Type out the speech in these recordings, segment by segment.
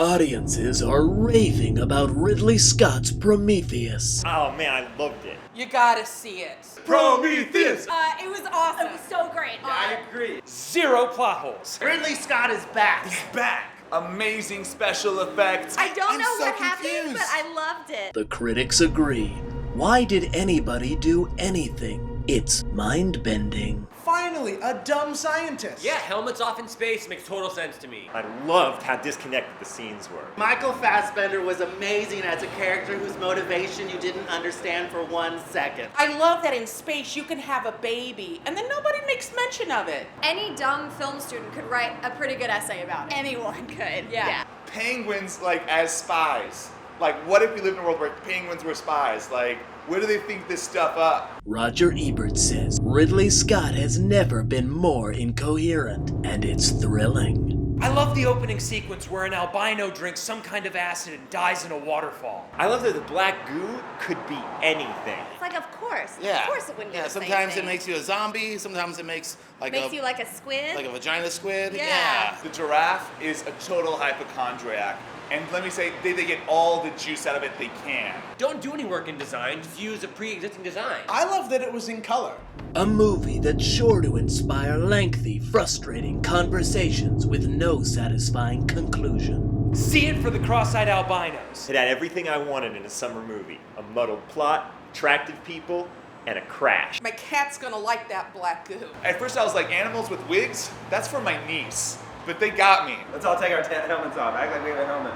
Audiences are raving about Ridley Scott's Prometheus. Oh man, I loved it. You gotta see it. Prometheus! It was awesome. It was so great. I agree. Zero plot holes. Ridley Scott is back. He's back. Amazing special effects. I don't I'm know so what happened, confused. but I loved it. The critics agree. Why did anybody do anything? It's mind-bending. Finally, a dumb scientist. Yeah, helmets off in space makes total sense to me. I loved how disconnected the scenes were. Michael Fassbender was amazing as a character whose motivation you didn't understand for 1 second. I love that in space you can have a baby and then nobody makes mention of it. Any dumb film student could write a pretty good essay about it. Anyone could. Yeah. Penguins, like, as spies. Like, what if we lived in a world where penguins were spies? Like, where do they think this stuff up? Roger Ebert says Ridley Scott has never been more incoherent, and it's thrilling. I love the opening sequence where an albino drinks some kind of acid and dies in a waterfall. I love that the black goo could be anything. It's like, of course. Yeah. Of course it wouldn't be the same sometimes thing. it makes you a zombie, sometimes it makes Makes you like a squid. like a vagina squid. Yeah. The giraffe is a total hypochondriac. And let me say, they get all the juice out of it they can. Don't do any work in design, just use a pre-existing design. I love that it was in color. A movie that's sure to inspire lengthy, frustrating conversations with no satisfying conclusion. See it for the cross-eyed albinos. It had everything I wanted in a summer movie. A muddled plot, attractive people, and a crash. My cat's gonna like that black goo. At first I was like, animals with wigs? That's for my niece. But they got me. Let's all take our helmets off. Act like we have a helmet.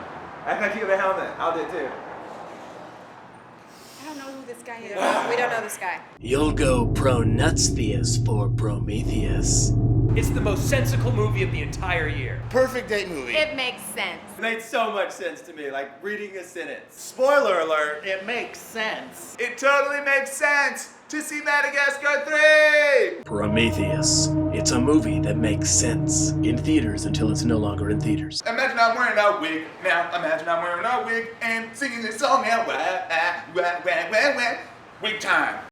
Act like you have a helmet. I'll do it too. I don't know who this guy is. We don't know this guy. You'll go pro-nutstheus for Prometheus. It's the most sensical movie of the entire year. Perfect date movie. It makes sense. It made so much sense to me, like reading a sentence. Spoiler alert, It makes sense. it totally makes sense to see Madagascar 3! Prometheus. It's a movie that makes sense. In theaters until it's no longer in theaters. Imagine I'm wearing a wig now. Imagine I'm wearing a wig and singing this song now. Wah, wah, wah, wah, wah, wah. Wig time.